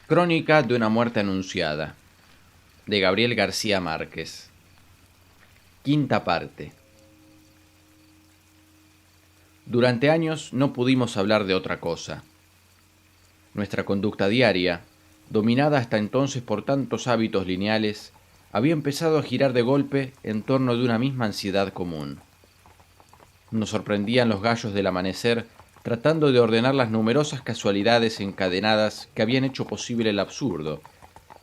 Crónica de una muerte anunciada, de Gabriel García Márquez. Quinta parte. Durante años no pudimos hablar de otra cosa. Nuestra conducta diaria, dominada hasta entonces por tantos hábitos lineales, había empezado a girar de golpe en torno de una misma ansiedad común. Nos sorprendían los gallos del amanecer tratando de ordenar las numerosas casualidades encadenadas que habían hecho posible el absurdo,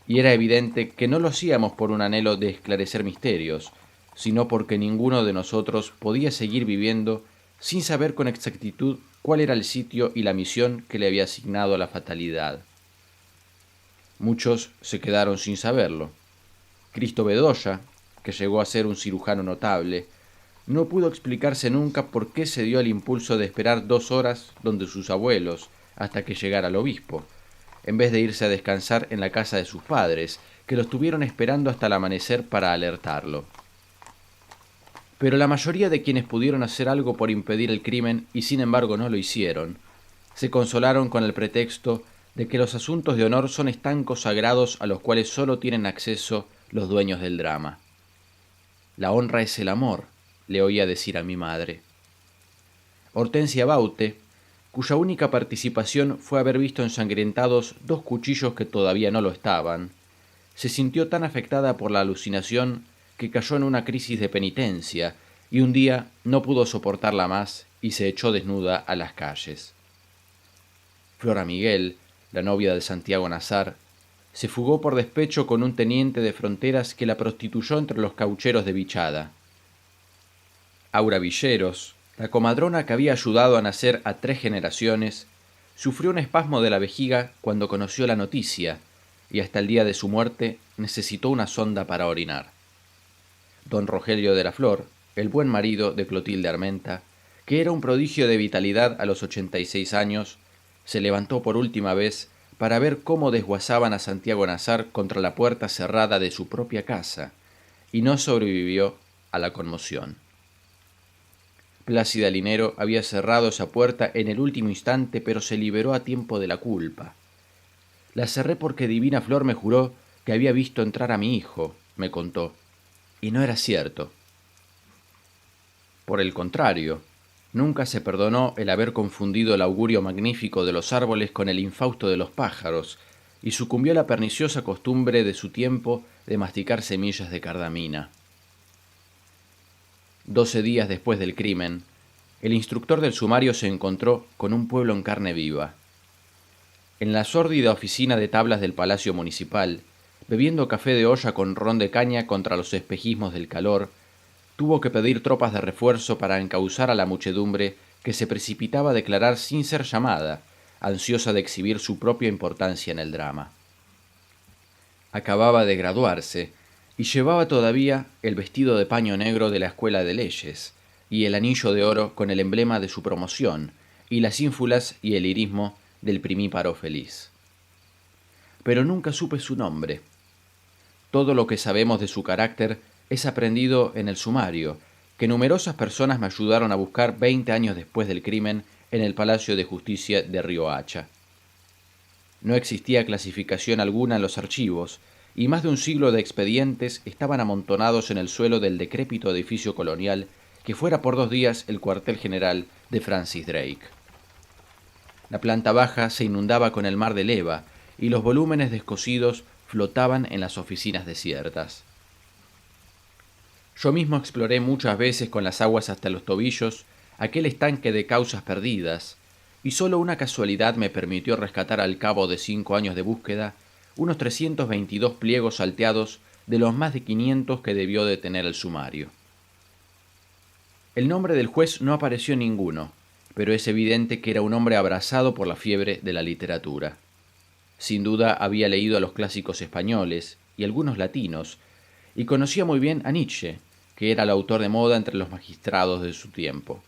y era evidente que no lo hacíamos por un anhelo de esclarecer misterios, sino porque ninguno de nosotros podía seguir viviendo sin saber con exactitud cuál era el sitio y la misión que le había asignado la fatalidad. Muchos se quedaron sin saberlo. Cristo Bedoya, que llegó a ser un cirujano notable, no pudo explicarse nunca por qué se dio el impulso de esperar 2 horas donde sus abuelos hasta que llegara el obispo, en vez de irse a descansar en la casa de sus padres, que lo estuvieron esperando hasta el amanecer para alertarlo. Pero la mayoría de quienes pudieron hacer algo por impedir el crimen y sin embargo no lo hicieron, se consolaron con el pretexto de que los asuntos de honor son estancos sagrados a los cuales solo tienen acceso los dueños del drama. La honra es el amor, le oía decir a mi madre. Hortensia Baute, cuya única participación fue haber visto ensangrentados 2 cuchillos que todavía no lo estaban, se sintió tan afectada por la alucinación que cayó en una crisis de penitencia y un día no pudo soportarla más y se echó desnuda a las calles. Flora Miguel, la novia de Santiago Nazar, se fugó por despecho con un teniente de fronteras que la prostituyó entre los caucheros de Vichada. Aura Villeros, la comadrona que había ayudado a nacer a 3 generaciones, sufrió un espasmo de la vejiga cuando conoció la noticia y hasta el día de su muerte necesitó una sonda para orinar. Don Rogelio de la Flor, el buen marido de Clotilde Armenta, que era un prodigio de vitalidad a los 86 años, se levantó por última vez para ver cómo desguazaban a Santiago Nazar contra la puerta cerrada de su propia casa, y no sobrevivió a la conmoción. Plácida Linero había cerrado esa puerta en el último instante, pero se liberó a tiempo de la culpa. La cerré porque Divina Flor me juró que había visto entrar a mi hijo, me contó, y no era cierto. Por el contrario, nunca se perdonó el haber confundido el augurio magnífico de los árboles con el infausto de los pájaros, y sucumbió a la perniciosa costumbre de su tiempo de masticar semillas de cardamina. 12 días después del crimen, el instructor del sumario se encontró con un pueblo en carne viva. En la sórdida oficina de tablas del Palacio Municipal, bebiendo café de olla con ron de caña contra los espejismos del calor, tuvo que pedir tropas de refuerzo para encauzar a la muchedumbre que se precipitaba a declarar sin ser llamada, ansiosa de exhibir su propia importancia en el drama. Acababa de graduarse y llevaba todavía el vestido de paño negro de la Escuela de Leyes y el anillo de oro con el emblema de su promoción y las ínfulas y el lirismo del primíparo feliz. Pero nunca supe su nombre. Todo lo que sabemos de su carácter es aprendido en el sumario, que numerosas personas me ayudaron a buscar 20 años después del crimen en el Palacio de Justicia de Riohacha. No existía clasificación alguna en los archivos, y más de un siglo de expedientes estaban amontonados en el suelo del decrépito edificio colonial que fuera por 2 días el cuartel general de Francis Drake. La planta baja se inundaba con el mar de leva y los volúmenes descosidos flotaban en las oficinas desiertas. Yo mismo exploré muchas veces con las aguas hasta los tobillos aquel estanque de causas perdidas, y solo una casualidad me permitió rescatar al cabo de 5 años de búsqueda unos 322 pliegos salteados de los más de 500 que debió de tener el sumario. El nombre del juez no apareció en ninguno, pero es evidente que era un hombre abrazado por la fiebre de la literatura. Sin duda había leído a los clásicos españoles y algunos latinos, y conocía muy bien a Nietzsche, que era el autor de moda entre los magistrados de su tiempo.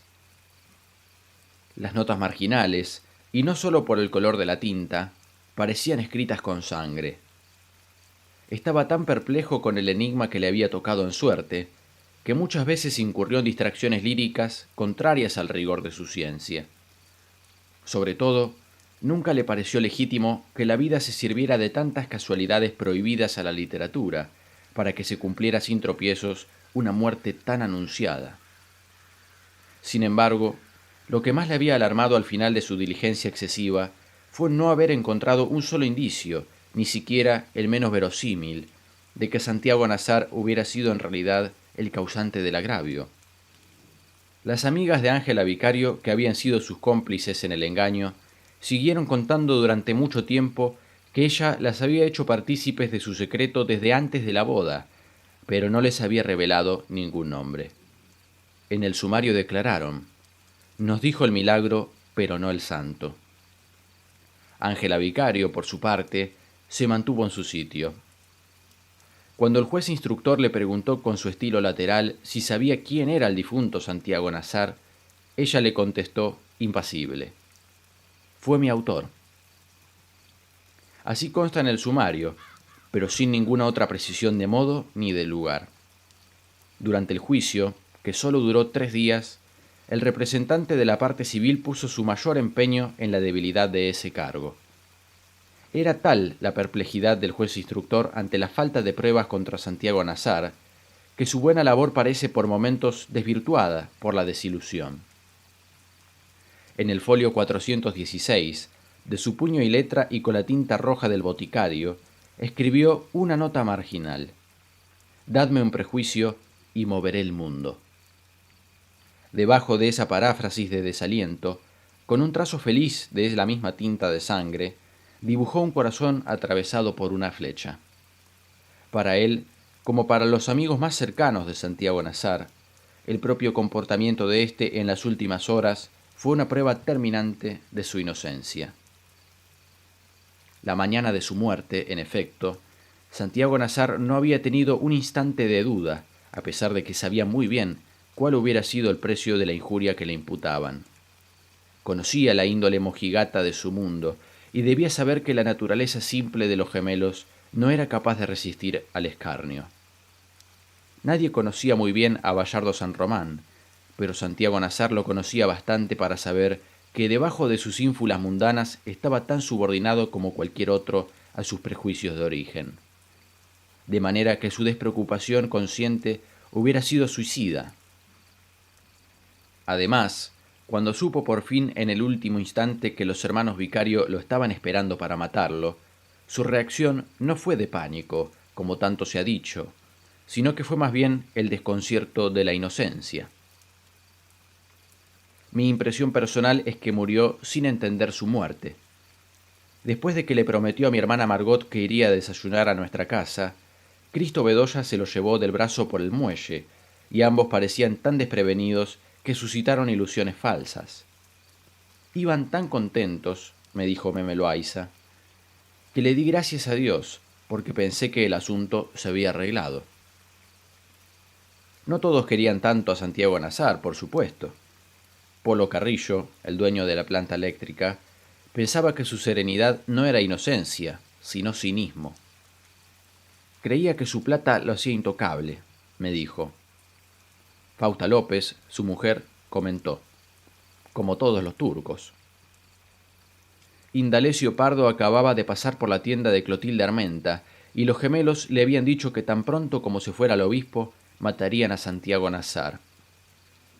Las notas marginales, y no solo por el color de la tinta, parecían escritas con sangre. Estaba tan perplejo con el enigma que le había tocado en suerte, que muchas veces incurrió en distracciones líricas contrarias al rigor de su ciencia. Sobre todo, Nunca le pareció legítimo que la vida se sirviera de tantas casualidades prohibidas a la literatura para que se cumpliera sin tropiezos una muerte tan anunciada. Sin embargo, lo que más le había alarmado al final de su diligencia excesiva fue no haber encontrado un solo indicio, ni siquiera el menos verosímil, de que Santiago Nazar hubiera sido en realidad el causante del agravio. Las amigas de Ángela Vicario, que habían sido sus cómplices en el engaño, siguieron contando durante mucho tiempo que ella las había hecho partícipes de su secreto desde antes de la boda, pero no les había revelado ningún nombre. En el sumario declararon: nos dijo el milagro, pero no el santo. Ángela Vicario, por su parte, se mantuvo en su sitio. Cuando el juez instructor le preguntó con su estilo lateral si sabía quién era el difunto Santiago Nazar, ella le contestó impasible: fue mi autor. Así consta en el sumario, pero sin ninguna otra precisión de modo ni de lugar. Durante el juicio, que solo duró 3 días, el representante de la parte civil puso su mayor empeño en la debilidad de ese cargo. Era tal la perplejidad del juez instructor ante la falta de pruebas contra Santiago Nazar, que su buena labor parece por momentos desvirtuada por la desilusión. En el folio 416, de su puño y letra y con la tinta roja del boticario, escribió una nota marginal: dadme un prejuicio y moveré el mundo. Debajo de esa paráfrasis de desaliento, con un trazo feliz de la misma tinta de sangre, dibujó un corazón atravesado por una flecha. Para él, como para los amigos más cercanos de Santiago Nazar, el propio comportamiento de éste en las últimas horas fue una prueba terminante de su inocencia. La mañana de su muerte, en efecto, Santiago Nazar no había tenido un instante de duda, a pesar de que sabía muy bien cuál hubiera sido el precio de la injuria que le imputaban. Conocía la índole mojigata de su mundo y debía saber que la naturaleza simple de los gemelos no era capaz de resistir al escarnio. Nadie conocía muy bien a Bayardo San Román, pero Santiago Nazar lo conocía bastante para saber que debajo de sus ínfulas mundanas estaba tan subordinado como cualquier otro a sus prejuicios de origen. De manera que su despreocupación consciente hubiera sido suicida. Además, cuando supo por fin en el último instante que los hermanos Vicario lo estaban esperando para matarlo, su reacción no fue de pánico, como tanto se ha dicho, sino que fue más bien el desconcierto de la inocencia. Mi impresión personal es que murió sin entender su muerte. Después de que le prometió a mi hermana Margot que iría a desayunar a nuestra casa, Cristo Bedoya se lo llevó del brazo por el muelle, y ambos parecían tan desprevenidos que suscitaron ilusiones falsas. Iban tan contentos, me dijo Meme Loaiza, que le di gracias a Dios, porque pensé que el asunto se había arreglado. No todos querían tanto a Santiago Nazar, por supuesto. Polo Carrillo, el dueño de la planta eléctrica, pensaba que su serenidad no era inocencia, sino cinismo. Creía que su plata lo hacía intocable, me dijo. Fausta López, su mujer, comentó: como todos los turcos. Indalecio Pardo acababa de pasar por la tienda de Clotilde Armenta, y los gemelos le habían dicho que tan pronto como se fuera el obispo, matarían a Santiago Nazar.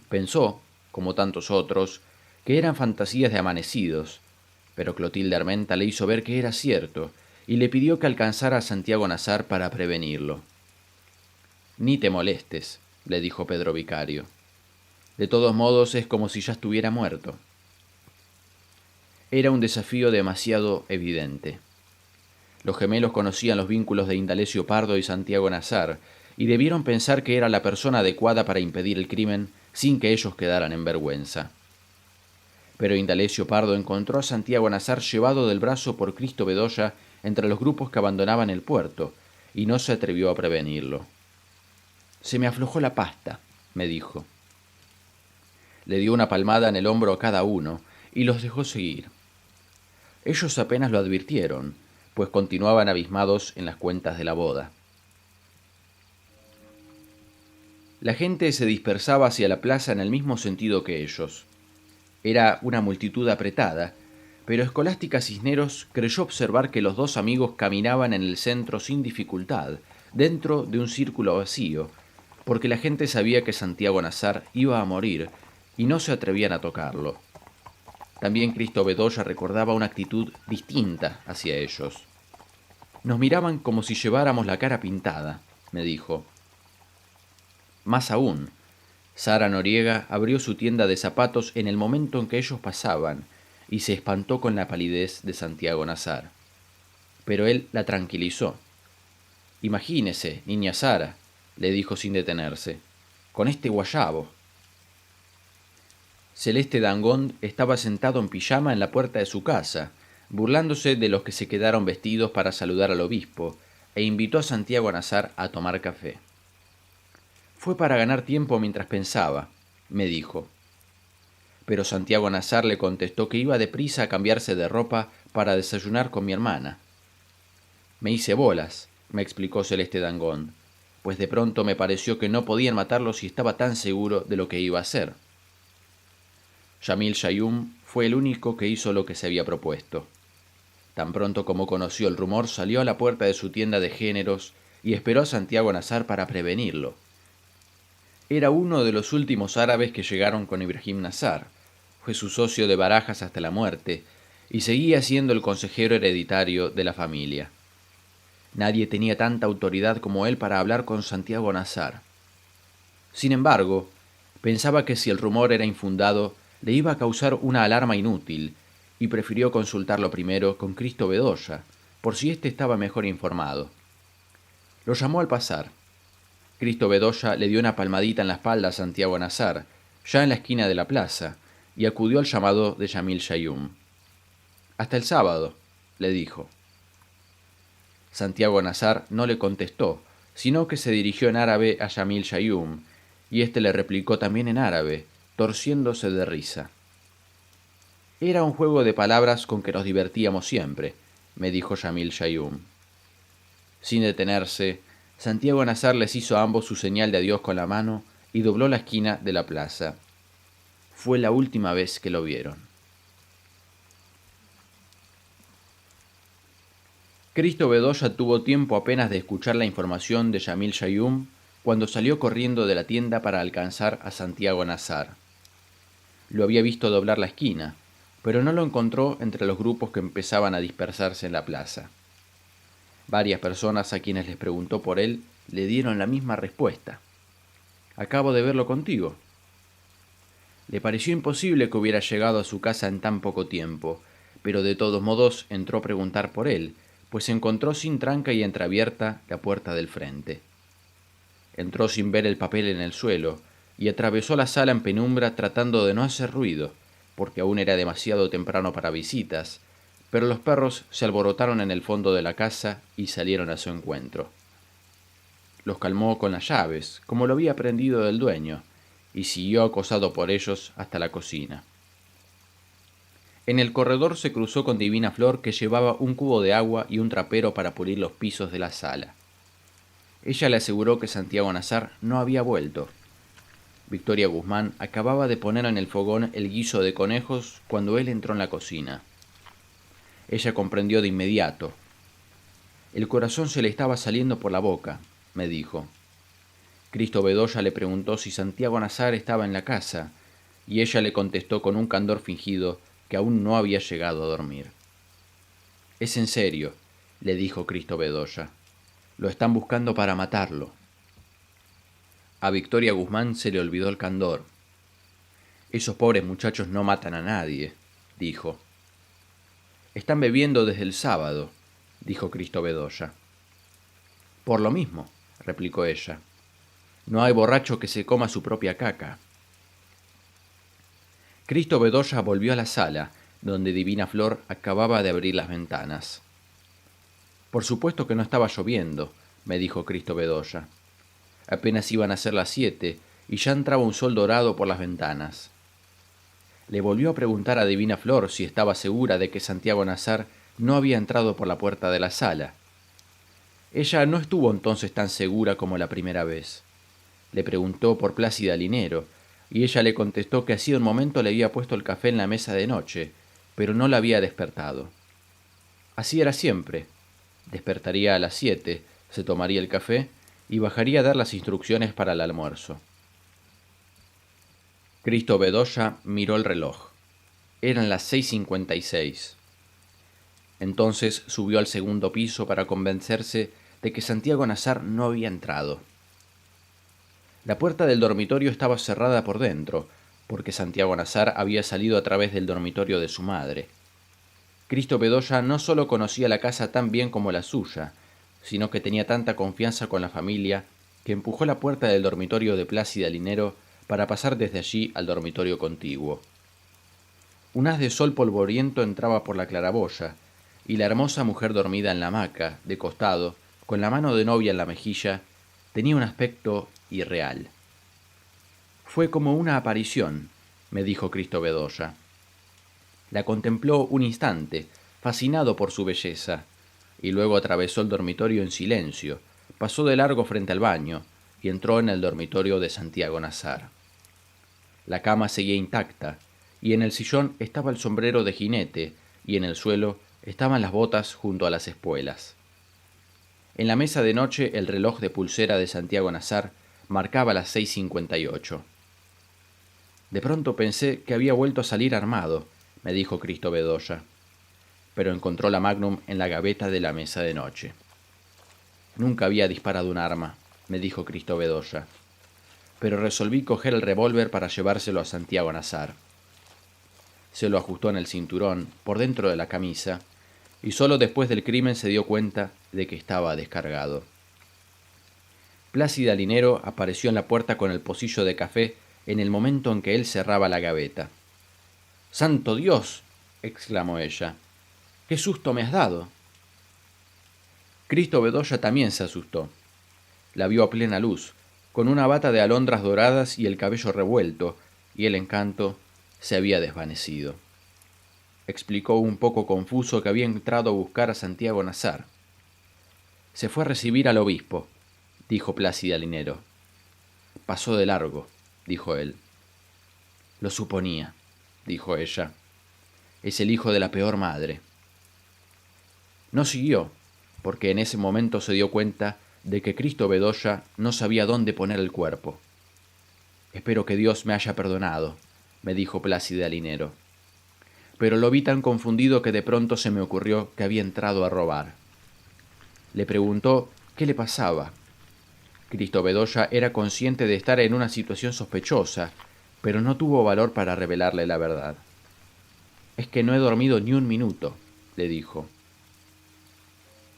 Pensó, como tantos otros, que eran fantasías de amanecidos, pero Clotilde Armenta le hizo ver que era cierto, y le pidió que alcanzara a Santiago Nazar para prevenirlo. Ni te molestes, le dijo Pedro Vicario. De todos modos es como si ya estuviera muerto. Era un desafío demasiado evidente. Los gemelos conocían los vínculos de Indalecio Pardo y Santiago Nazar, y debieron pensar que era la persona adecuada para impedir el crimen sin que ellos quedaran en vergüenza. Pero Indalecio Pardo encontró a Santiago Nazar llevado del brazo por Cristo Bedoya entre los grupos que abandonaban el puerto, y no se atrevió a prevenirlo. «Se me aflojó la pasta», me dijo. Le dio una palmada en el hombro a cada uno y los dejó seguir. Ellos apenas lo advirtieron, pues continuaban abismados en las cuentas de la boda. La gente se dispersaba hacia la plaza en el mismo sentido que ellos. Era una multitud apretada, Pero Escolástica Cisneros creyó observar que los dos amigos caminaban en el centro sin dificultad, dentro de un círculo vacío, porque la gente sabía que Santiago Nazar iba a morir y no se atrevían a tocarlo. También Cristo Bedoya recordaba una actitud distinta hacia ellos. Nos miraban como si lleváramos la cara pintada, me dijo. Más aún, Sara Noriega abrió su tienda de zapatos en el momento en que ellos pasaban y se espantó con la palidez de Santiago Nazar. Pero él la tranquilizó. Imagínese, niña Sara, le dijo sin detenerse, con este guayabo. Celeste Dangond estaba sentado en pijama en la puerta de su casa, burlándose de los que se quedaron vestidos para saludar al obispo, e invitó a Santiago Nazar a tomar café. Fue para ganar tiempo mientras pensaba, me dijo. Pero Santiago Nazar le contestó que iba deprisa a cambiarse de ropa para desayunar con mi hermana. Me hice bolas, me explicó Celeste Dangond, pues de pronto me pareció que no podían matarlo si estaba tan seguro de lo que iba a hacer. Yamil Shayum fue el único que hizo lo que se había propuesto. Tan pronto como conoció el rumor, salió a la puerta de su tienda de géneros y esperó a Santiago Nazar para prevenirlo. Era uno de los últimos árabes que llegaron con Ibrahim Nazar, fue su socio de barajas hasta la muerte y seguía siendo el consejero hereditario de la familia. Nadie tenía tanta autoridad como él para hablar con Santiago Nazar. Sin embargo, pensaba que si el rumor era infundado, le iba a causar una alarma inútil, y prefirió consultarlo primero con Cristo Bedoya, por si éste estaba mejor informado. Lo llamó al pasar. Cristo Bedoya le dio una palmadita en la espalda a Santiago Nazar, ya en la esquina de la plaza, y acudió al llamado de Yamil Shayum. «Hasta el sábado», le dijo. Santiago Nazar no le contestó, sino que se dirigió en árabe a Yamil Shayum, y éste le replicó también en árabe, torciéndose de risa. «Era un juego de palabras con que nos divertíamos siempre», me dijo Yamil Shayum. Sin detenerse, Santiago Nazar les hizo a ambos su señal de adiós con la mano y dobló la esquina de la plaza. Fue la última vez que lo vieron. Cristo Bedoya tuvo tiempo apenas de escuchar la información de Yamil Shayum cuando salió corriendo de la tienda para alcanzar a Santiago Nazar. Lo había visto doblar la esquina, pero no lo encontró entre los grupos que empezaban a dispersarse en la plaza. Varias personas a quienes les preguntó por él le dieron la misma respuesta. «Acabo de verlo contigo». Le pareció imposible que hubiera llegado a su casa en tan poco tiempo, pero de todos modos entró a preguntar por él, pues encontró sin tranca y entreabierta la puerta del frente. Entró sin ver el papel en el suelo y atravesó la sala en penumbra tratando de no hacer ruido, porque aún era demasiado temprano para visitas, pero los perros se alborotaron en el fondo de la casa y salieron a su encuentro. Los calmó con las llaves, como lo había aprendido del dueño, y siguió acosado por ellos hasta la cocina. En el corredor se cruzó con Divina Flor, que llevaba un cubo de agua y un trapero para pulir los pisos de la sala. Ella le aseguró que Santiago Nazar no había vuelto. Victoria Guzmán acababa de poner en el fogón el guiso de conejos cuando él entró en la cocina. Ella comprendió de inmediato. «El corazón se le estaba saliendo por la boca», me dijo. Cristo Bedoya le preguntó si Santiago Nazar estaba en la casa, y ella le contestó con un candor fingido que aún no había llegado a dormir. «Es en serio», le dijo Cristo Bedoya. «Lo están buscando para matarlo». A Victoria Guzmán se le olvidó el candor. «Esos pobres muchachos no matan a nadie», dijo. «Están bebiendo desde el sábado», dijo Cristo Bedoya. «Por lo mismo», replicó ella. «No hay borracho que se coma su propia caca». Cristo Bedoya volvió a la sala, donde Divina Flor acababa de abrir las ventanas. «Por supuesto que no estaba lloviendo», me dijo Cristo Bedoya. Apenas iban a ser las 7 y ya entraba un sol dorado por las ventanas. Le volvió a preguntar a Divina Flor si estaba segura de que Santiago Nazar no había entrado por la puerta de la sala. Ella no estuvo entonces tan segura como la primera vez. Le preguntó por Plácida Linero, y ella le contestó que hacía un momento le había puesto el café en la mesa de noche, pero no la había despertado. Así era siempre. Despertaría a las 7, se tomaría el café y bajaría a dar las instrucciones para el almuerzo. Cristo Bedoya miró el reloj. Eran las 6:56. Entonces subió al segundo piso para convencerse de que Santiago Nazar no había entrado. La puerta del dormitorio estaba cerrada por dentro, porque Santiago Nazar había salido a través del dormitorio de su madre. Cristo Bedoya no solo conocía la casa tan bien como la suya, sino que tenía tanta confianza con la familia que empujó la puerta del dormitorio de Plácida Linero para pasar desde allí al dormitorio contiguo. Un haz de sol polvoriento entraba por la claraboya, y la hermosa mujer dormida en la hamaca, de costado, con la mano de novia en la mejilla, tenía un aspecto irreal. Fue como una aparición, me dijo Cristo Bedoya. La contempló un instante, fascinado por su belleza, y luego atravesó el dormitorio en silencio, pasó de largo frente al baño y entró en el dormitorio de Santiago Nazar. La cama seguía intacta, y en el sillón estaba el sombrero de jinete, y en el suelo estaban las botas junto a las espuelas. En la mesa de noche el reloj de pulsera de Santiago Nazar marcaba las 6:58. De pronto pensé que había vuelto a salir armado, me dijo Cristo Bedoya, pero encontró la Magnum en la gaveta de la mesa de noche. Nunca había disparado un arma, me dijo Cristo Bedoya, pero resolví coger el revólver para llevárselo a Santiago Nazar. Se lo ajustó en el cinturón, por dentro de la camisa, y solo después del crimen se dio cuenta de que estaba descargado. Plácida Linero apareció en la puerta con el pocillo de café en el momento en que él cerraba la gaveta. ¡Santo Dios!, exclamó ella. ¡Qué susto me has dado! Cristo Bedoya también se asustó. La vio a plena luz, con una bata de alondras doradas y el cabello revuelto, y el encanto se había desvanecido. Explicó un poco confuso que había entrado a buscar a Santiago Nazar. Se fue a recibir al obispo, dijo Plácida Linero. Pasó de largo, dijo él. Lo suponía, dijo ella. Es el hijo de la peor madre. No siguió, porque en ese momento se dio cuenta de que Cristo Bedoya no sabía dónde poner el cuerpo. Espero que Dios me haya perdonado, me dijo Plácida Linero. Pero lo vi tan confundido que de pronto se me ocurrió que había entrado a robar. Le preguntó qué le pasaba. Cristo Bedoya era consciente de estar en una situación sospechosa, pero no tuvo valor para revelarle la verdad. Es que no he dormido ni un minuto, le dijo.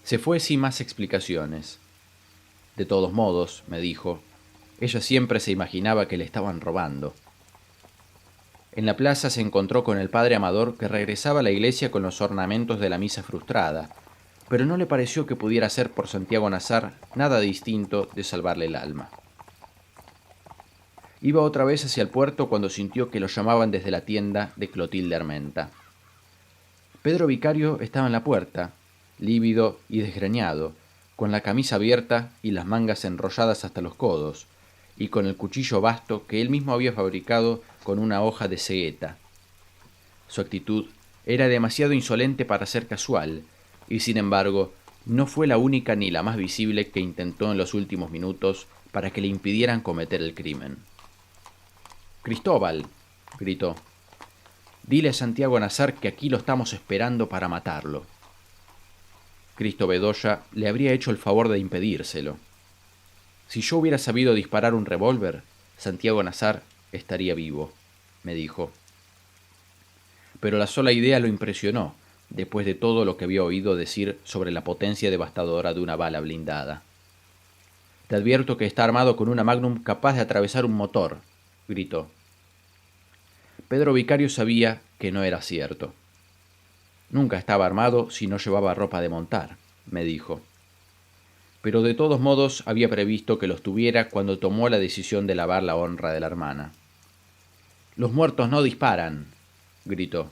Se fue sin más explicaciones. De todos modos, me dijo, ella siempre se imaginaba que le estaban robando. En la plaza se encontró con el padre Amador, que regresaba a la iglesia con los ornamentos de la misa frustrada, pero no le pareció que pudiera hacer por Santiago Nazar nada distinto de salvarle el alma. Iba otra vez hacia el puerto cuando sintió que lo llamaban desde la tienda de Clotilde Armenta. Pedro Vicario estaba en la puerta, lívido y desgreñado, con la camisa abierta y las mangas enrolladas hasta los codos, y con el cuchillo vasto que él mismo había fabricado con una hoja de cegueta. Su actitud era demasiado insolente para ser casual, y sin embargo no fue la única ni la más visible que intentó en los últimos minutos para que le impidieran cometer el crimen. «Cristóbal», gritó, «dile a Santiago Nazar que aquí lo estamos esperando para matarlo». Cristo Bedoya le habría hecho el favor de impedírselo. Si yo hubiera sabido disparar un revólver, Santiago Nazar estaría vivo, me dijo. Pero la sola idea lo impresionó, después de todo lo que había oído decir sobre la potencia devastadora de una bala blindada. «Te advierto que está armado con una Magnum capaz de atravesar un motor», gritó. Pedro Vicario sabía que no era cierto. «Nunca estaba armado si no llevaba ropa de montar», me dijo. Pero de todos modos había previsto que los tuviera cuando tomó la decisión de lavar la honra de la hermana. «Los muertos no disparan», gritó.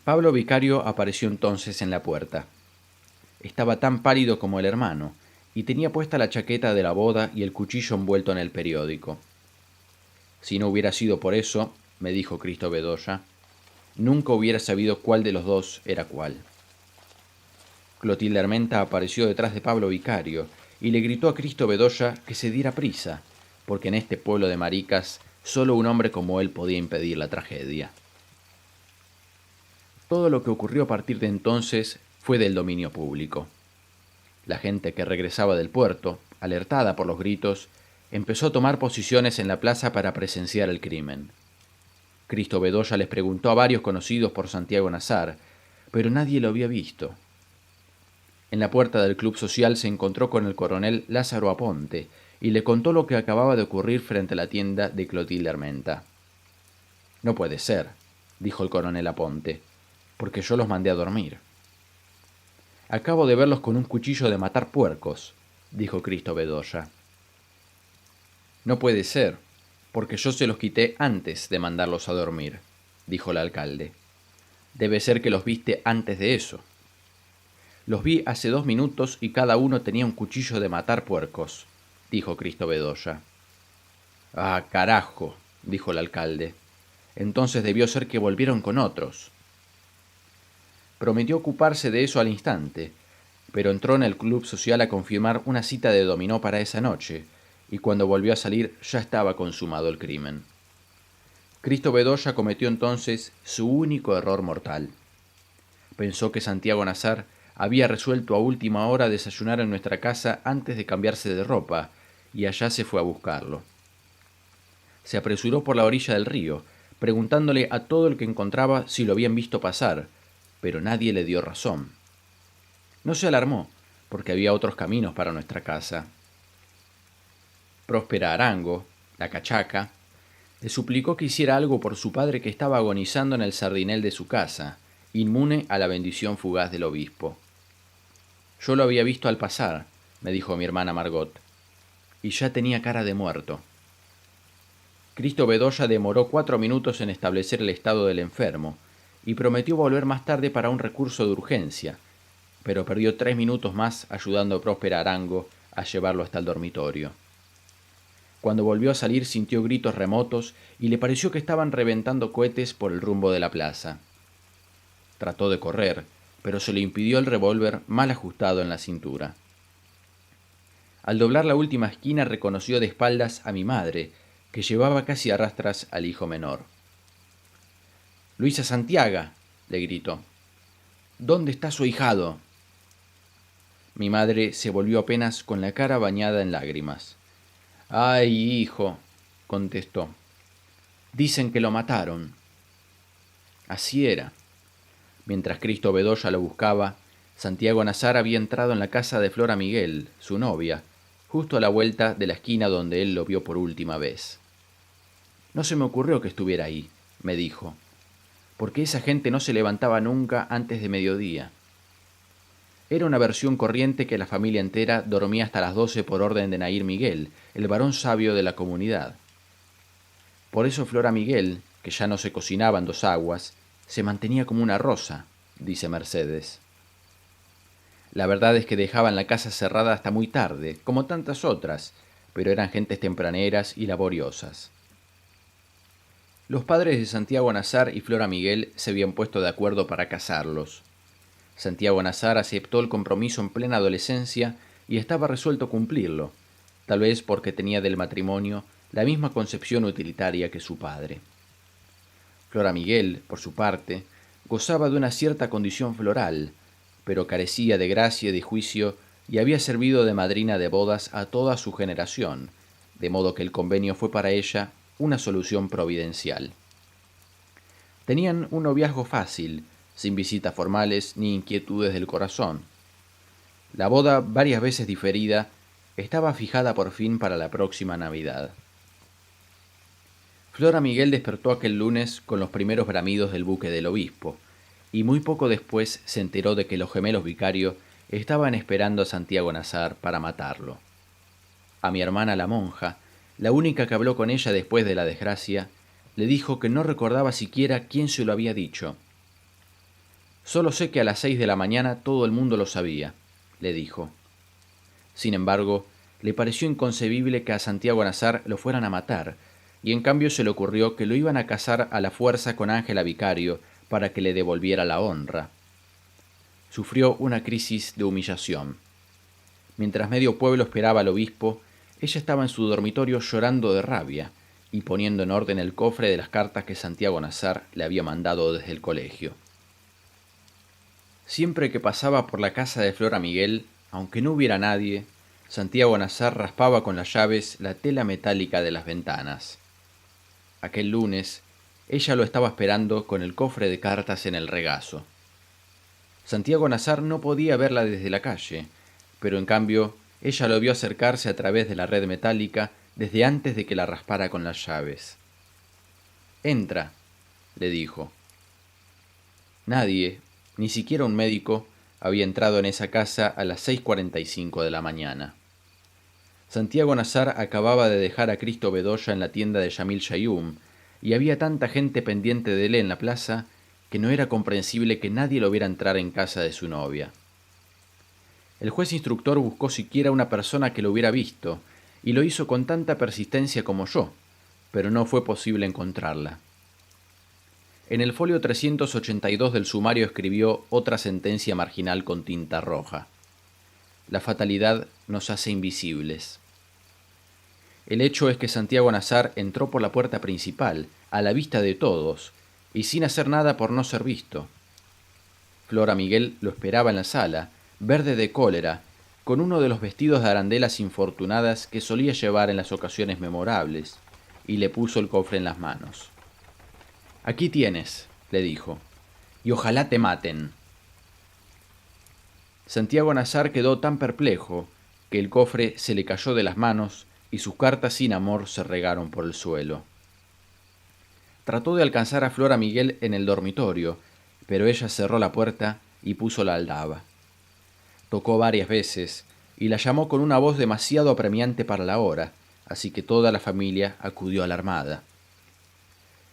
Pablo Vicario apareció entonces en la puerta. Estaba tan pálido como el hermano, y tenía puesta la chaqueta de la boda y el cuchillo envuelto en el periódico. «Si no hubiera sido por eso», me dijo Cristo Bedoya, nunca hubiera sabido cuál de los dos era cuál. Clotilde Armenta apareció detrás de Pablo Vicario y le gritó a Cristo Bedoya que se diera prisa, porque en este pueblo de maricas solo un hombre como él podía impedir la tragedia. Todo lo que ocurrió a partir de entonces fue del dominio público. La gente que regresaba del puerto, alertada por los gritos, empezó a tomar posiciones en la plaza para presenciar el crimen. Cristo Bedoya les preguntó a varios conocidos por Santiago Nazar, pero nadie lo había visto. En la puerta del club social se encontró con el coronel Lázaro Aponte y le contó lo que acababa de ocurrir frente a la tienda de Clotilde Armenta. «No puede ser», dijo el coronel Aponte, «porque yo los mandé a dormir». «Acabo de verlos con un cuchillo de matar puercos», dijo Cristo Bedoya. «No puede ser, porque yo se los quité antes de mandarlos a dormir», dijo el alcalde. «Debe ser que los viste antes de eso». «Los vi hace 2 minutos y cada uno tenía un cuchillo de matar puercos», dijo Cristo Bedoya. «Ah, carajo», dijo el alcalde. «Entonces debió ser que volvieron con otros». Prometió ocuparse de eso al instante, pero entró en el club social a confirmar una cita de dominó para esa noche, y cuando volvió a salir ya estaba consumado el crimen. Cristo Bedoya cometió entonces su único error mortal. Pensó que Santiago Nazar había resuelto a última hora desayunar en nuestra casa antes de cambiarse de ropa, y allá se fue a buscarlo. Se apresuró por la orilla del río, preguntándole a todo el que encontraba si lo habían visto pasar, pero nadie le dio razón. No se alarmó, porque había otros caminos para nuestra casa. Próspera Arango, la cachaca, le suplicó que hiciera algo por su padre que estaba agonizando en el sardinel de su casa, inmune a la bendición fugaz del obispo. «Yo lo había visto al pasar», me dijo mi hermana Margot, «y ya tenía cara de muerto». Cristo Bedoya demoró 4 minutos en establecer el estado del enfermo y prometió volver más tarde para un recurso de urgencia, pero perdió 3 minutos más ayudando a Próspera Arango a llevarlo hasta el dormitorio. Cuando volvió a salir sintió gritos remotos y le pareció que estaban reventando cohetes por el rumbo de la plaza. Trató de correr, pero se le impidió el revólver mal ajustado en la cintura. Al doblar la última esquina reconoció de espaldas a mi madre, que llevaba casi a rastras al hijo menor. «Luisa Santiaga», le gritó, «¿dónde está su ahijado?» Mi madre se volvió apenas con la cara bañada en lágrimas. «Ay, hijo», contestó, «dicen que lo mataron». Así era. Mientras Cristo Bedoya lo buscaba, Santiago Nazar había entrado en la casa de Flora Miguel, su novia, justo a la vuelta de la esquina donde él lo vio por última vez. «No se me ocurrió que estuviera ahí», me dijo, «porque esa gente no se levantaba nunca antes de mediodía». Era una versión corriente que la familia entera dormía hasta las 12 por orden de Nair Miguel, el varón sabio de la comunidad. Por eso Flora Miguel, que ya no se cocinaba en 2 aguas, se mantenía como una rosa, dice Mercedes. La verdad es que dejaban la casa cerrada hasta muy tarde, como tantas otras, pero eran gentes tempraneras y laboriosas. Los padres de Santiago Nazar y Flora Miguel se habían puesto de acuerdo para casarlos. Santiago Nazar aceptó el compromiso en plena adolescencia y estaba resuelto a cumplirlo, tal vez porque tenía del matrimonio la misma concepción utilitaria que su padre. Flora Miguel, por su parte, gozaba de una cierta condición floral, pero carecía de gracia y de juicio y había servido de madrina de bodas a toda su generación, de modo que el convenio fue para ella una solución providencial. Tenían un noviazgo fácil, sin visitas formales ni inquietudes del corazón. La boda, varias veces diferida, estaba fijada por fin para la próxima Navidad. Flora Miguel despertó aquel lunes con los primeros bramidos del buque del obispo, y muy poco después se enteró de que los gemelos Vicario estaban esperando a Santiago Nazar para matarlo. A mi hermana la monja, la única que habló con ella después de la desgracia, le dijo que no recordaba siquiera quién se lo había dicho. «Solo sé que a las 6 de la mañana todo el mundo lo sabía», le dijo. Sin embargo, le pareció inconcebible que a Santiago Nazar lo fueran a matar, y en cambio se le ocurrió que lo iban a casar a la fuerza con Ángela Vicario para que le devolviera la honra. Sufrió una crisis de humillación. Mientras medio pueblo esperaba al obispo, ella estaba en su dormitorio llorando de rabia y poniendo en orden el cofre de las cartas que Santiago Nazar le había mandado desde el colegio. Siempre que pasaba por la casa de Flora Miguel, aunque no hubiera nadie, Santiago Nazar raspaba con las llaves la tela metálica de las ventanas. Aquel lunes, ella lo estaba esperando con el cofre de cartas en el regazo. Santiago Nazar no podía verla desde la calle, pero en cambio ella lo vio acercarse a través de la red metálica desde antes de que la raspara con las llaves. «Entra», le dijo. Nadie, ni siquiera un médico, había entrado en esa casa a las 6:45 de la mañana. Santiago Nazar acababa de dejar a Cristo Bedoya en la tienda de Yamil Shayum, y había tanta gente pendiente de él en la plaza que no era comprensible que nadie lo viera entrar en casa de su novia. El juez instructor buscó siquiera una persona que lo hubiera visto, y lo hizo con tanta persistencia como yo, pero no fue posible encontrarla. En el folio 382 del sumario escribió otra sentencia marginal con tinta roja. La fatalidad nos hace invisibles. El hecho es que Santiago Nazar entró por la puerta principal, a la vista de todos, y sin hacer nada por no ser visto. Flora Miguel lo esperaba en la sala, verde de cólera, con uno de los vestidos de arandelas infortunadas que solía llevar en las ocasiones memorables, y le puso el cofre en las manos. «Aquí tienes», le dijo, «y ojalá te maten». Santiago Nazar quedó tan perplejo que el cofre se le cayó de las manos y sus cartas sin amor se regaron por el suelo. Trató de alcanzar a Flora Miguel en el dormitorio, pero ella cerró la puerta y puso la aldaba. Tocó varias veces y la llamó con una voz demasiado apremiante para la hora, así que toda la familia acudió alarmada.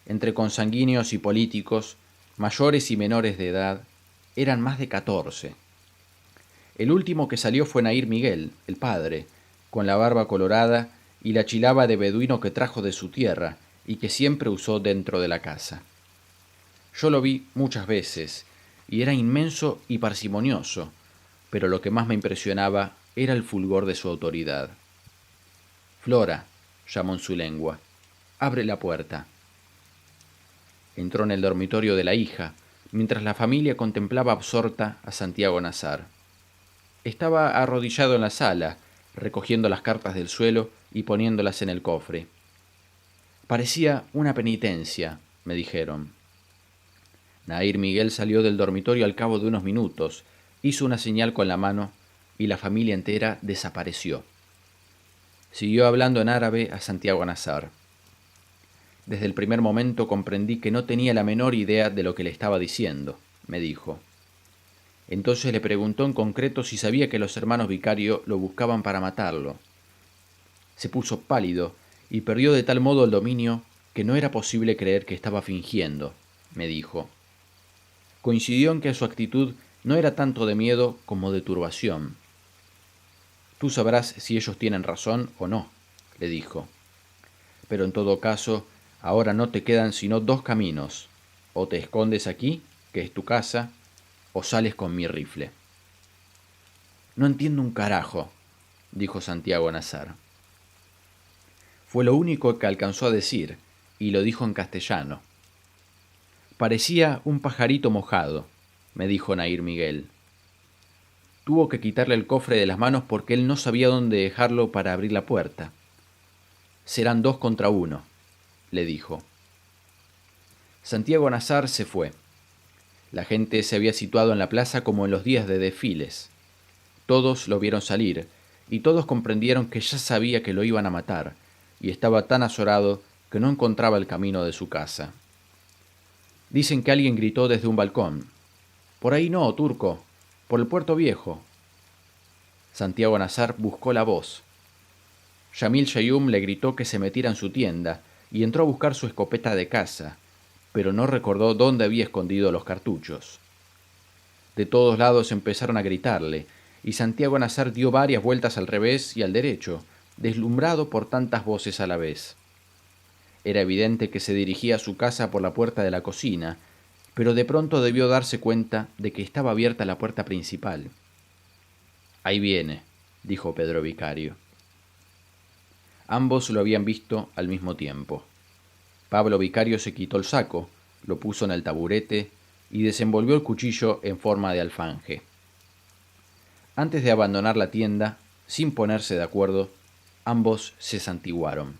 Entre consanguíneos y políticos, mayores y menores de edad, eran más de 14. El último que salió fue Nair Miguel, el padre, con la barba colorada y la chilaba de beduino que trajo de su tierra y que siempre usó dentro de la casa. Yo lo vi muchas veces, y era inmenso y parsimonioso, pero lo que más me impresionaba era el fulgor de su autoridad. «Flora», llamó en su lengua, «abre la puerta». Entró en el dormitorio de la hija, mientras la familia contemplaba absorta a Santiago Nazar. Estaba arrodillado en la sala, recogiendo las cartas del suelo y poniéndolas en el cofre. Parecía una penitencia, me dijeron. Nair Miguel salió del dormitorio al cabo de unos minutos, hizo una señal con la mano y la familia entera desapareció. Siguió hablando en árabe a Santiago Nazar. Desde el primer momento comprendí que no tenía la menor idea de lo que le estaba diciendo, me dijo. Entonces le preguntó en concreto si sabía que los hermanos Vicario lo buscaban para matarlo. Se puso pálido y perdió de tal modo el dominio que no era posible creer que estaba fingiendo, me dijo. Coincidió en que su actitud no era tanto de miedo como de turbación. Tú sabrás si ellos tienen razón o no, le dijo. Pero en todo caso, ahora no te quedan sino dos caminos. O te escondes aquí, que es tu casa, o sales con mi rifle. No entiendo un carajo, dijo Santiago Nazar. Fue lo único que alcanzó a decir, y lo dijo en castellano. Parecía un pajarito mojado, me dijo Nair Miguel. Tuvo que quitarle el cofre de las manos porque él no sabía dónde dejarlo para abrir la puerta. Serán 2 contra 1, le dijo. Santiago Nazar se fue. La gente se había situado en la plaza como en los días de desfiles. Todos lo vieron salir, y todos comprendieron que ya sabía que lo iban a matar, y estaba tan azorado que no encontraba el camino de su casa. Dicen que alguien gritó desde un balcón. «Por ahí no, turco, por el Puerto Viejo». Santiago Nazar buscó la voz. Yamil Shayum le gritó que se metiera en su tienda y entró a buscar su escopeta de caza, pero no recordó dónde había escondido los cartuchos. De todos lados empezaron a gritarle, y Santiago Nazar dio varias vueltas al revés y al derecho, deslumbrado por tantas voces a la vez. Era evidente que se dirigía a su casa por la puerta de la cocina, pero de pronto debió darse cuenta de que estaba abierta la puerta principal. «Ahí viene», dijo Pedro Vicario. Ambos lo habían visto al mismo tiempo. Pablo Vicario se quitó el saco, lo puso en el taburete y desenvolvió el cuchillo en forma de alfanje. Antes de abandonar la tienda, sin ponerse de acuerdo, ambos se santiguaron.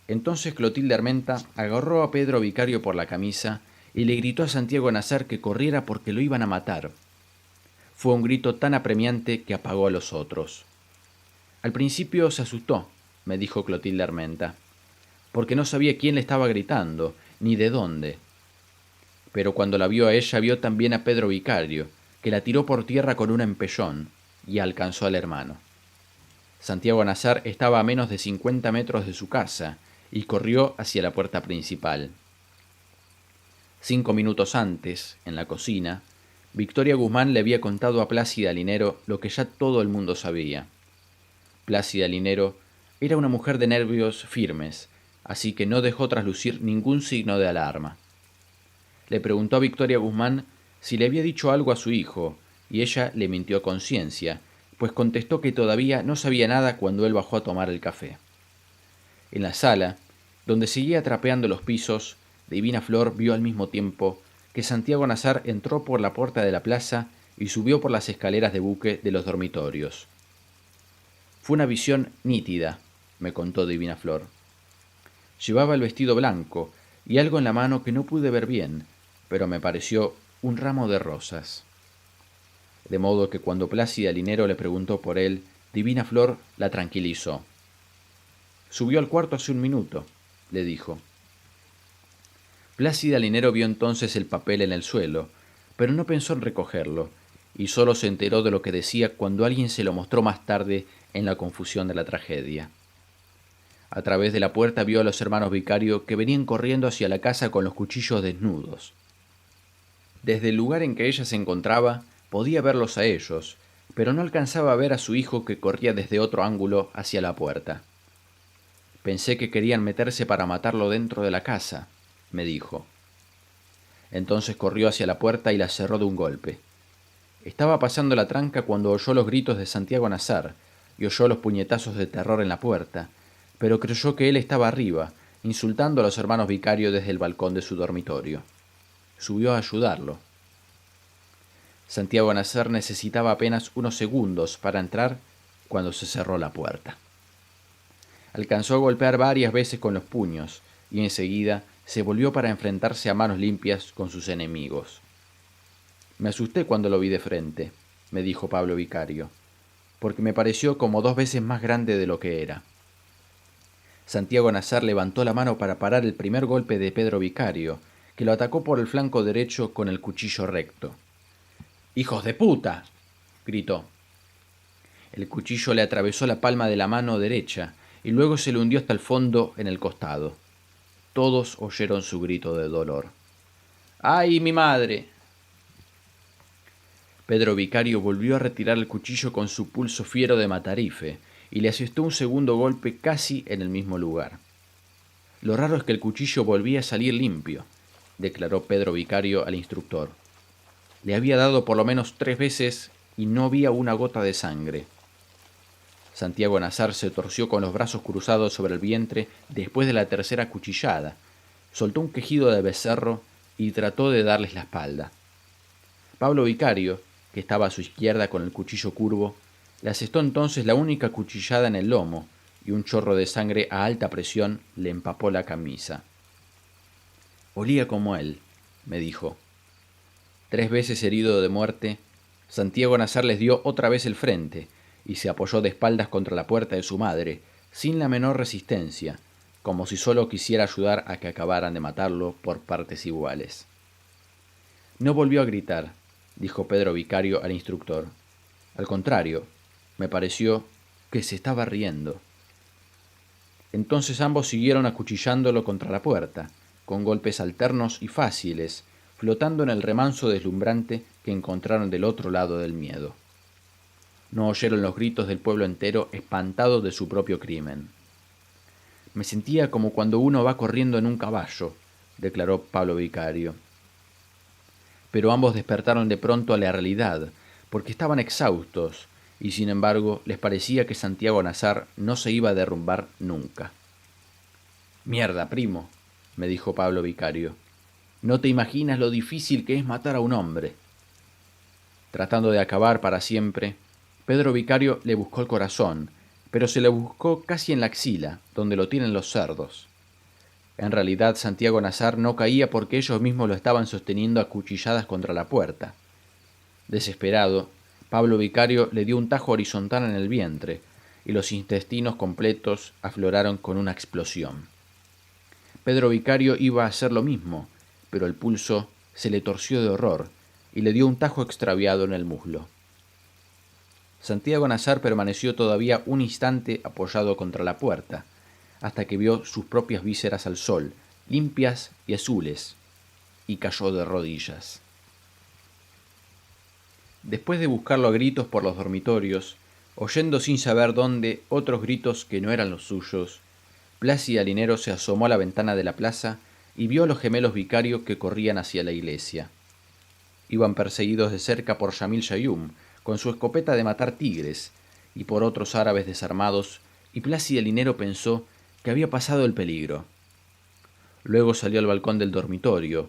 Entonces Clotilde Armenta agarró a Pedro Vicario por la camisa y le gritó a Santiago Nazar que corriera porque lo iban a matar. Fue un grito tan apremiante que apagó a los otros. Al principio se asustó, me dijo Clotilde Armenta, porque no sabía quién le estaba gritando, ni de dónde. Pero cuando la vio a ella, vio también a Pedro Vicario, que la tiró por tierra con un empellón, y alcanzó al hermano. Santiago Nazar estaba a menos de 50 metros de su casa, y corrió hacia la puerta principal. 5 minutos antes, en la cocina, Victoria Guzmán le había contado a Plácida Linero lo que ya todo el mundo sabía. Plácida Linero era una mujer de nervios firmes, así que no dejó traslucir ningún signo de alarma. Le preguntó a Victoria Guzmán si le había dicho algo a su hijo, y ella le mintió a conciencia, pues contestó que todavía no sabía nada cuando él bajó a tomar el café. En la sala, donde seguía trapeando los pisos, Divina Flor vio al mismo tiempo que Santiago Nazar entró por la puerta de la plaza y subió por las escaleras de buque de los dormitorios. Fue una visión nítida, me contó Divina Flor. Llevaba el vestido blanco y algo en la mano que no pude ver bien, pero me pareció un ramo de rosas. De modo que cuando Plácida Linero le preguntó por él, Divina Flor la tranquilizó. «Subió al cuarto hace un minuto», le dijo. Plácida Linero vio entonces el papel en el suelo, pero no pensó en recogerlo, y solo se enteró de lo que decía cuando alguien se lo mostró más tarde en la confusión de la tragedia. A través de la puerta vio a los hermanos Vicario que venían corriendo hacia la casa con los cuchillos desnudos. Desde el lugar en que ella se encontraba, podía verlos a ellos, pero no alcanzaba a ver a su hijo que corría desde otro ángulo hacia la puerta. «Pensé que querían meterse para matarlo dentro de la casa», me dijo. Entonces corrió hacia la puerta y la cerró de un golpe. Estaba pasando la tranca cuando oyó los gritos de Santiago Nazar y oyó los puñetazos de terror en la puerta, pero creyó que él estaba arriba, insultando a los hermanos Vicario desde el balcón de su dormitorio. Subió a ayudarlo. Santiago Nazar necesitaba apenas unos segundos para entrar cuando se cerró la puerta. Alcanzó a golpear varias veces con los puños y enseguida se volvió para enfrentarse a manos limpias con sus enemigos. «Me asusté cuando lo vi de frente», me dijo Pablo Vicario, «porque me pareció como 2 veces más grande de lo que era». Santiago Nazar levantó la mano para parar el primer golpe de Pedro Vicario, que lo atacó por el flanco derecho con el cuchillo recto. «¡Hijos de puta!», gritó. El cuchillo le atravesó la palma de la mano derecha y luego se le hundió hasta el fondo en el costado. Todos oyeron su grito de dolor. «¡Ay, mi madre!». Pedro Vicario volvió a retirar el cuchillo con su pulso fiero de matarife y le asestó un segundo golpe casi en el mismo lugar. «Lo raro es que el cuchillo volvía a salir limpio», declaró Pedro Vicario al instructor. «Le había dado por lo menos 3 veces y no había una gota de sangre». Santiago Nazar se torció con los brazos cruzados sobre el vientre después de la tercera cuchillada, soltó un quejido de becerro y trató de darles la espalda. Pablo Vicario, que estaba a su izquierda con el cuchillo curvo, le asestó entonces la única cuchillada en el lomo y un chorro de sangre a alta presión le empapó la camisa. «Olía como él», me dijo. 3 veces herido de muerte, Santiago Nazar les dio otra vez el frente y se apoyó de espaldas contra la puerta de su madre, sin la menor resistencia, como si solo quisiera ayudar a que acabaran de matarlo por partes iguales. «No volvió a gritar», dijo Pedro Vicario al instructor. «Al contrario, me pareció que se estaba riendo». Entonces ambos siguieron acuchillándolo contra la puerta, con golpes alternos y fáciles, flotando en el remanso deslumbrante que encontraron del otro lado del miedo. No oyeron los gritos del pueblo entero espantado de su propio crimen. «Me sentía como cuando uno va corriendo en un caballo», declaró Pablo Vicario. pero ambos despertaron de pronto a la realidad, porque estaban exhaustos, y sin embargo les parecía que Santiago Nazar no se iba a derrumbar nunca. «Mierda, primo», me dijo Pablo Vicario, «no te imaginas lo difícil que es matar a un hombre». Tratando de acabar para siempre, Pedro Vicario le buscó el corazón, pero se le buscó casi en la axila, donde lo tienen los cerdos. En realidad, Santiago Nazar no caía porque ellos mismos lo estaban sosteniendo a cuchilladas contra la puerta. Desesperado, Pablo Vicario le dio un tajo horizontal en el vientre, y los intestinos completos afloraron con una explosión. Pedro Vicario iba a hacer lo mismo, pero el pulso se le torció de horror, y le dio un tajo extraviado en el muslo. Santiago Nazar permaneció todavía un instante apoyado contra la puerta, hasta que vio sus propias vísceras al sol, limpias y azules, y cayó de rodillas. Después de buscarlo a gritos por los dormitorios, oyendo sin saber dónde otros gritos que no eran los suyos, Plácida Linero se asomó a la ventana de la plaza y vio a los gemelos Vicario que corrían hacia la iglesia. Iban perseguidos de cerca por Yamil Yayum, con su escopeta de matar tigres, y por otros árabes desarmados, y Plácida Linero pensó que había pasado el peligro. Luego salió al balcón del dormitorio,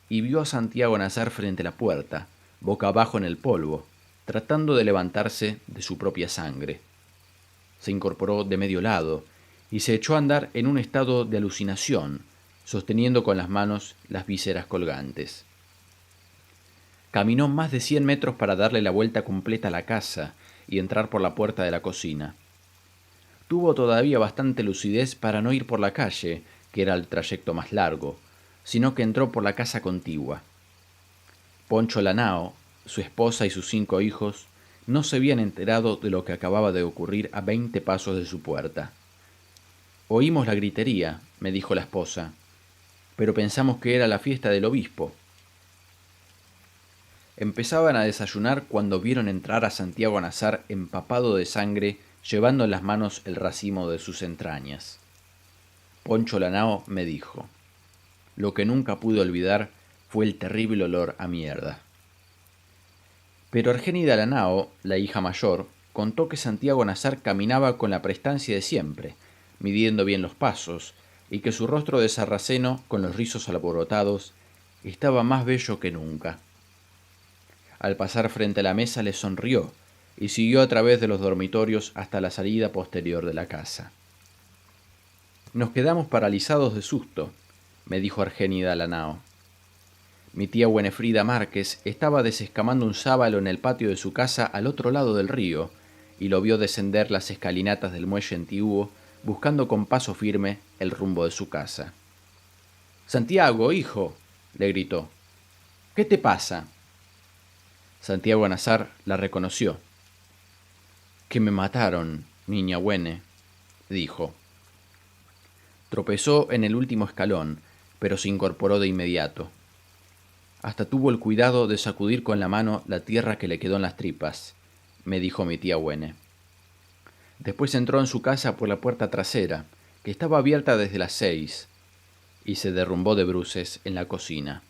y vio a Santiago Nazar frente a la puerta, boca abajo en el polvo, tratando de levantarse de su propia sangre. Se incorporó de medio lado, y se echó a andar en un estado de alucinación, sosteniendo con las manos las vísceras colgantes. Caminó más de 100 metros para darle la vuelta completa a la casa y entrar por la puerta de la cocina. Tuvo todavía bastante lucidez para no ir por la calle, que era el trayecto más largo, sino que entró por la casa contigua. Poncho Lanao, su esposa y sus 5 hijos no se habían enterado de lo que acababa de ocurrir a 20 pasos de su puerta. «Oímos la gritería», me dijo la esposa, «pero pensamos que era la fiesta del obispo». Empezaban a desayunar cuando vieron entrar a Santiago Nazar empapado de sangre, llevando en las manos el racimo de sus entrañas. Poncho Lanao me dijo: «Lo que nunca pude olvidar fue el terrible olor a mierda». Pero Argénida Lanao, la hija mayor, contó que Santiago Nazar caminaba con la prestancia de siempre, midiendo bien los pasos, y que su rostro de sarraceno, con los rizos alborotados, estaba más bello que nunca. Al pasar frente a la mesa le sonrió, y siguió a través de los dormitorios hasta la salida posterior de la casa. «Nos quedamos paralizados de susto», me dijo Argénida Lanao. Mi tía Buenefrida Márquez estaba desescamando un sábalo en el patio de su casa al otro lado del río, y lo vio descender las escalinatas del muelle antiguo, buscando con paso firme el rumbo de su casa. «Santiago, hijo», le gritó, «¿qué te pasa?» Santiago Nazar la reconoció. «Que me mataron, niña Buene», dijo. Tropezó en el último escalón, pero se incorporó de inmediato. Hasta tuvo el cuidado de sacudir con la mano la tierra que le quedó en las tripas, me dijo mi tía Buene. Después entró en su casa por la puerta trasera, que estaba abierta desde las 6, y se derrumbó de bruces en la cocina.